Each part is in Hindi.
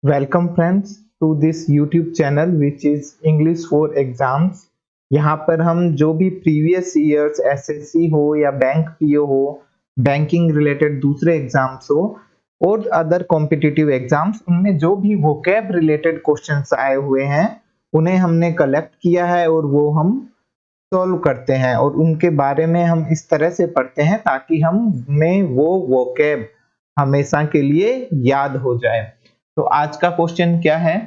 Welcome friends to this YouTube channel which is English for exams. यहाँ पर हम जो भी प्रीवियस ईयर्स एसएससी हो या बैंक पीओ हो, बैंकिंग रिलेटेड दूसरे एग्जाम्स हो और अदर कॉम्पिटिटिव एग्जाम्स, उनमें जो भी वोकैब रिलेटेड क्वेश्चंस आए हुए हैं उन्हें हमने कलेक्ट किया है और वो हम सॉल्व करते हैं और उनके बारे में हम इस तरह से पढ़ते हैं ताकि हमें वो वोकैब हमेशा के लिए याद हो जाए। तो आज का क्वेश्चन क्या है?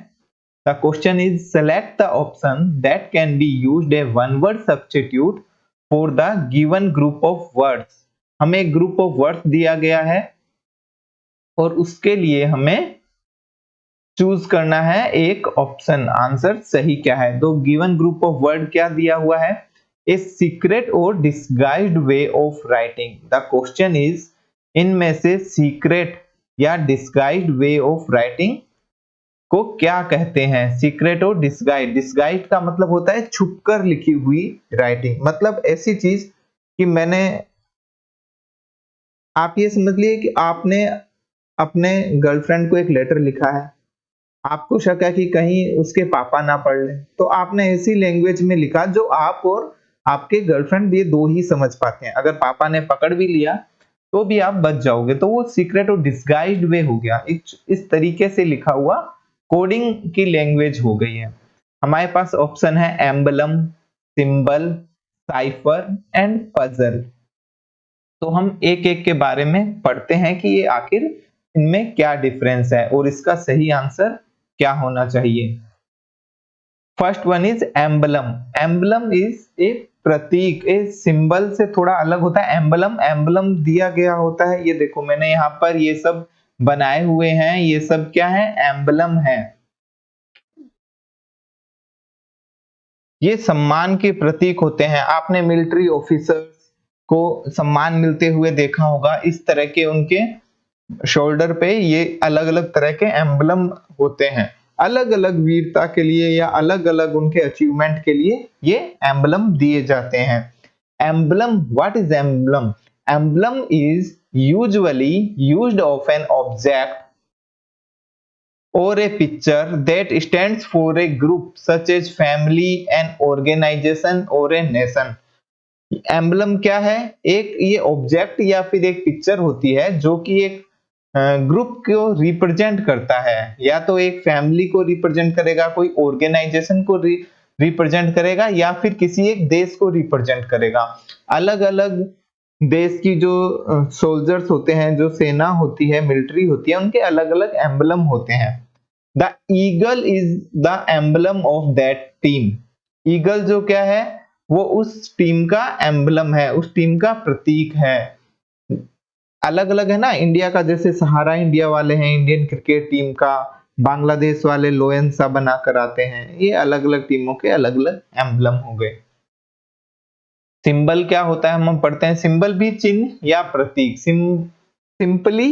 The question is select the option that can be used A one word substitute for the given group of words. हमें एक ग्रुप ऑफ वर्ड्स दिया गया है और उसके लिए हमें चूज करना है एक ऑप्शन। आंसर सही क्या है? तो गिवन ग्रुप ऑफ वर्ड क्या दिया हुआ है? ए सीक्रेट और disguised way of writing. The question is, इनमें से सीक्रेट या डिस्गाइज्ड वे ऑफ राइटिंग को क्या कहते हैं? सीक्रेट और डिस्गाइज्ड, डिस्गाइज्ड का मतलब होता है छुपकर लिखी हुई राइटिंग, मतलब ऐसी चीज कि मैंने, आप ये समझ लिए कि आपने अपने गर्लफ्रेंड को एक लेटर लिखा है, आपको शक है कि कहीं उसके पापा ना पढ़ लें, तो आपने ऐसी लैंग्वेज में लिखा जो आप और आपके गर्लफ्रेंड ये दो ही समझ पाते हैं। अगर पापा ने पकड़ भी लिया तो भी आप बच जाओगे, तो वो सीक्रेट और डिस्गाइज्ड वे हो गया। इस तरीके से लिखा हुआ कोडिंग की लैंग्वेज हो गई है। हमारे पास ऑप्शन है emblem, symbol, cipher and puzzle. तो हम एक एक के बारे में पढ़ते हैं कि ये आखिर इनमें क्या डिफरेंस है और इसका सही आंसर क्या होना चाहिए। First one is emblem. Emblem is a प्रतीक, ए सिंबल से थोड़ा अलग होता है। एम्बलम, एम्बलम दिया गया होता है, ये देखो मैंने यहाँ पर ये सब बनाए हुए हैं, ये सब क्या है? एम्बलम है। ये सम्मान के प्रतीक होते हैं। आपने मिलिट्री ऑफिसर्स को सम्मान मिलते हुए देखा होगा, इस तरह के उनके शोल्डर पे ये अलग अलग तरह के एम्बलम होते हैं। अलग अलग वीरता के लिए या अलग अलग उनके अचीवमेंट के लिए ये एम्बलम दिए जाते हैं। Emblem, what is emblem? Emblem is usually used of an object or a picture that stands for a group such as family, an organization or a nation। Emblem क्या है? एक ये ऑब्जेक्ट या फिर एक पिक्चर होती है जो कि एक ग्रुप को रिप्रेजेंट करता है, या तो एक फैमिली को रिप्रेजेंट करेगा, कोई ऑर्गेनाइजेशन को रिप्रेजेंट करेगा, या फिर किसी एक देश को रिप्रेजेंट करेगा। अलग अलग देश की जो सोल्जर्स होते हैं, जो सेना होती है, मिलिट्री होती है, उनके अलग अलग एम्बलम होते हैं। The eagle is the emblem of that team. Eagle जो क्या है? वो उस टीम का एम्बलम है, उस टीम का प्रतीक है। अलग अलग है ना, इंडिया का जैसे सहारा इंडिया वाले हैं इंडियन क्रिकेट टीम का, बांग्लादेश वाले लोयन सा बनाकर आते हैं। ये अलग अलग टीमों के अलग अलग एम्बलम हो गए। सिंबल क्या होता है? हम पढ़ते हैं सिंबल भी चिन्ह या प्रतीक। सिंपली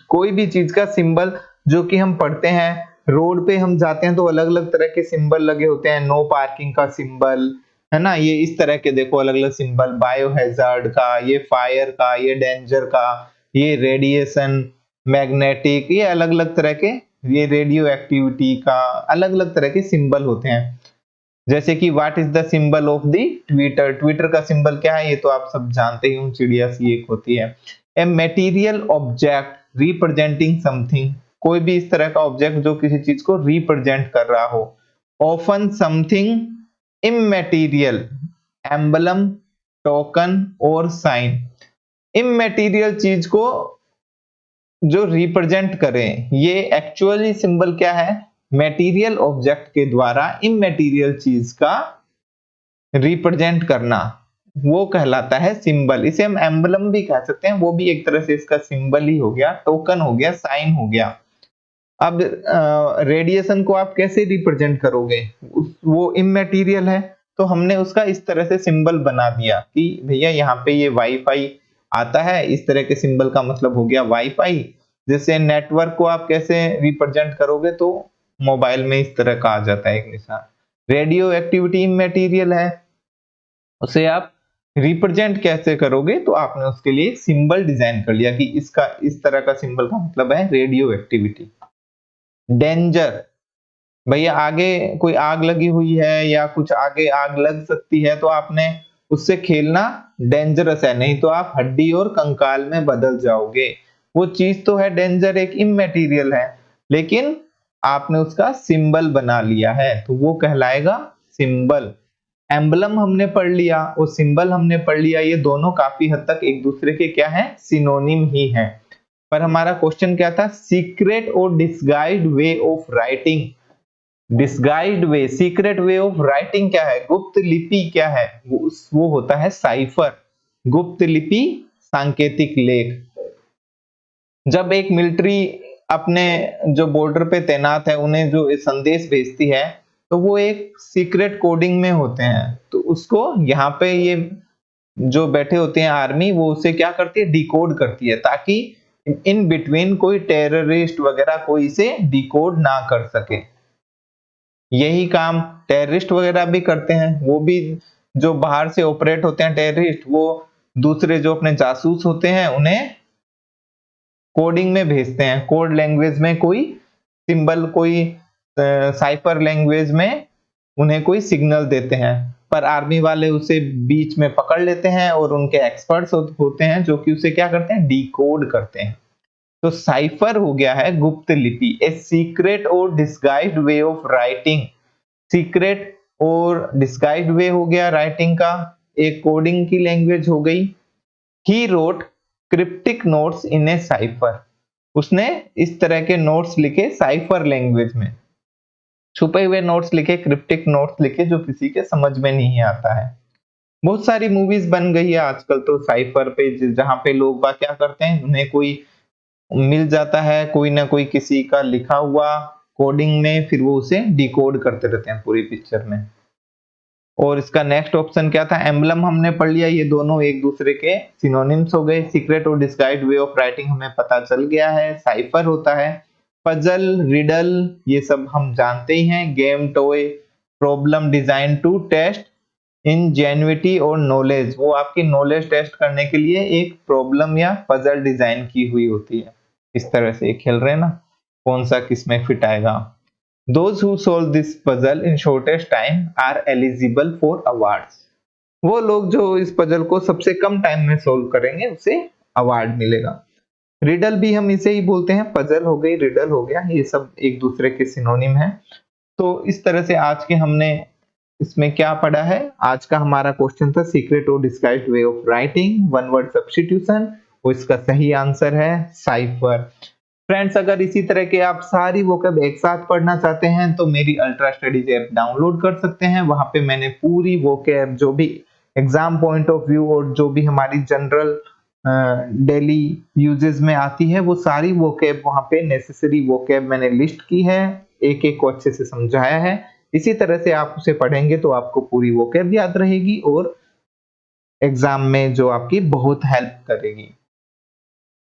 कोई भी चीज का सिंबल, जो कि हम पढ़ते हैं रोड पे हम जाते हैं तो अलग अलग तरह के सिंबल लगे होते हैं। नो पार्किंग का सिंबल है ना, ये इस तरह के देखो अलग अलग सिंबल, बायो हैजार्ड का, ये फायर का, ये डेंजर का, ये रेडिएशन, मैग्नेटिक, ये अलग अलग तरह के, ये रेडियो एक्टिविटी का, अलग अलग तरह के सिंबल होते हैं। जैसे कि what is the symbol of the Twitter? Twitter का सिंबल क्या है? ये तो आप सब जानते ही हो, चिड़िया सी एक होती है। A material object representing something, कोई भी इस तरह का ऑब्जेक्ट जो किसी चीज को रिप्रेजेंट कर रहा हो। ऑफन समथिंग इमैटेरियल, एम्बलम, टोकन और साइन। इमैटेरियल चीज को जो रिप्रेजेंट करें, ये एक्चुअली सिंबल क्या है? मटेरियल ऑब्जेक्ट के द्वारा इमैटेरियल चीज का रिप्रेजेंट करना, वो कहलाता है सिंबल। इसे हम एम्बलम भी कह सकते हैं, वो भी एक तरह से इसका सिंबल ही हो गया, टोकन हो गया, साइन हो गया। अब रेडिएशन को आप कैसे रिप्रेजेंट करोगे? वो इमैटेरियल है, तो हमने उसका इस तरह से सिंबल बना दिया कि भैया यहाँ पे ये वाईफाई आता है, इस तरह के सिंबल का मतलब हो गया वाईफाई। जैसे नेटवर्क को आप कैसे रिप्रेजेंट करोगे? तो मोबाइल में इस तरह का आ जाता है एक निशान। रेडियो एक्टिविटी इमैटेरियल है, उसे आप रिप्रेजेंट कैसे करोगे? तो आपने उसके लिए सिंबल डिजाइन कर लिया कि इसका इस तरह का सिंबल का मतलब है रेडियो एक्टिविटी। डेंजर, भैया आगे कोई आग लगी हुई है या कुछ आगे आग लग सकती है तो आपने उससे खेलना डेंजरस है, नहीं तो आप हड्डी और कंकाल में बदल जाओगे। वो चीज तो है डेंजर, एक इमैटेरियल है, लेकिन आपने उसका सिंबल बना लिया है तो वो कहलाएगा सिंबल। एम्बलम हमने पढ़ लिया और सिंबल हमने पढ़ लिया, ये दोनों काफी हद तक एक दूसरे के क्या है, सिनोनिम ही है। पर हमारा क्वेश्चन क्या था, सीक्रेट और disguised way of writing. Disguised way, secret way of writing क्या है, गुप्त लिपि क्या है, वो होता है साइफर, गुप्त लिपि सांकेतिक लेख। जब एक मिलिट्री अपने जो बॉर्डर पे तैनात है उन्हें जो संदेश भेजती है तो वो एक सीक्रेट कोडिंग में होते हैं, तो उसको यहाँ पे ये जो बैठे होते हैं आर्मी, वो उसे क्या करती है, डिकोड करती है, ताकि इन बिटवीन कोई टेररिस्ट वगैरह कोई इसे डिकोड ना कर सके। यही काम टेररिस्ट वगैरह भी करते हैं, वो भी जो बाहर से ऑपरेट होते हैं टेररिस्ट, वो दूसरे जो अपने जासूस होते हैं उन्हें कोडिंग में भेजते हैं, कोड लैंग्वेज में कोई सिंबल, कोई साइफर लैंग्वेज में उन्हें कोई सिग्नल देते हैं, पर आर्मी वाले उसे बीच में पकड़ लेते हैं और उनके एक्सपर्ट्स होते हैं जो कि उसे क्या करते हैं, डिकोड करते हैं। तो साइफर हो गया है गुप्त लिपि, ए सीक्रेट और disguised way of writing. Secret और डिस्गाइज्ड वे हो गया राइटिंग का, एक कोडिंग की लैंग्वेज हो गई। He wrote cryptic notes in A cipher, उसने इस तरह के नोट्स लिखे साइफर लैंग्वेज में, छुपे हुए नोट्स लिखे, क्रिप्टिक नोट्स लिखे जो किसी के समझ में नहीं आता है। बहुत सारी मूवीज बन गई है आजकल तो साइफर पे, जहां पे लोग बात क्या करते हैं, उन्हें कोई मिल जाता है कोई ना कोई किसी का लिखा हुआ कोडिंग में, फिर वो उसे डिकोड करते रहते हैं पूरी पिक्चर में। और इसका नेक्स्ट ऑप्शन क्या था, एम्बलम हमने पढ़ लिया, ये दोनों एक दूसरे के सिनोनिम्स हो गए। सीक्रेट और डिस्गाइज्ड वे ऑफ राइटिंग हमें पता चल गया है, साइफर होता है। पजल, रिडल, ये सब हम जानते ही हैं। Game, toy, problem designed to test ingenuity और नॉलेज, वो आपकी नॉलेज टेस्ट करने के लिए एक प्रॉब्लम या पजल डिजाइन की हुई होती है। इस तरह से खेल रहे हैं ना, कौन सा किस में फिट आएगा। Those who solve this puzzle in shortest time are eligible for awards. वो लोग जो इस पजल को सबसे कम टाइम में सोल्व करेंगे उसे अवार्ड मिलेगा। रिडल भी हम इसे ही बोलते हैं, पजल हो गई, रिडल हो गया, ये सब एक दूसरे के सिनोनिम है। तो इस तरह से आज के हमने इसमें क्या पढ़ा है, आज का हमारा क्वेश्चन था सीक्रेट और disguised way of writing, one word substitution, और इसका सही आंसर है साइफर। फ्रेंड्स, अगर इसी तरह के आप सारी वोकैब एक साथ पढ़ना चाहते हैं तो मेरी अल्ट्रा स्टडीज ऐप डाउनलोड कर सकते हैं। वहां पे मैंने पूरी वोकैब जो भी एग्जाम पॉइंट ऑफ व्यू और जो भी हमारी जनरल डेली यूजेस में आती है वो सारी वोकैब वहां पे नेसेसरी वोकैब मैंने लिस्ट की है, एक एक को अच्छे से समझाया है। इसी तरह से आप उसे पढ़ेंगे तो आपको पूरी वोकैब याद रहेगी और एग्जाम में जो आपकी बहुत हेल्प करेगी,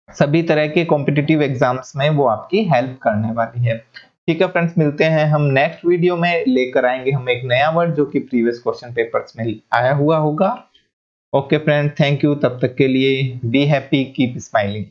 सभी तरह के कॉम्पिटिटिव एग्जाम्स में वो आपकी हेल्प करने वाली है। ठीक है फ्रेंड्स, मिलते हैं हम नेक्स्ट वीडियो में, लेकर आएंगे हम एक नया वर्ड जो कि प्रीवियस क्वेश्चन पेपर्स में आया हुआ होगा। ओके फ्रेंड, थैंक यू, तब तक के लिए बी हैप्पी, कीप स्माइलिंग।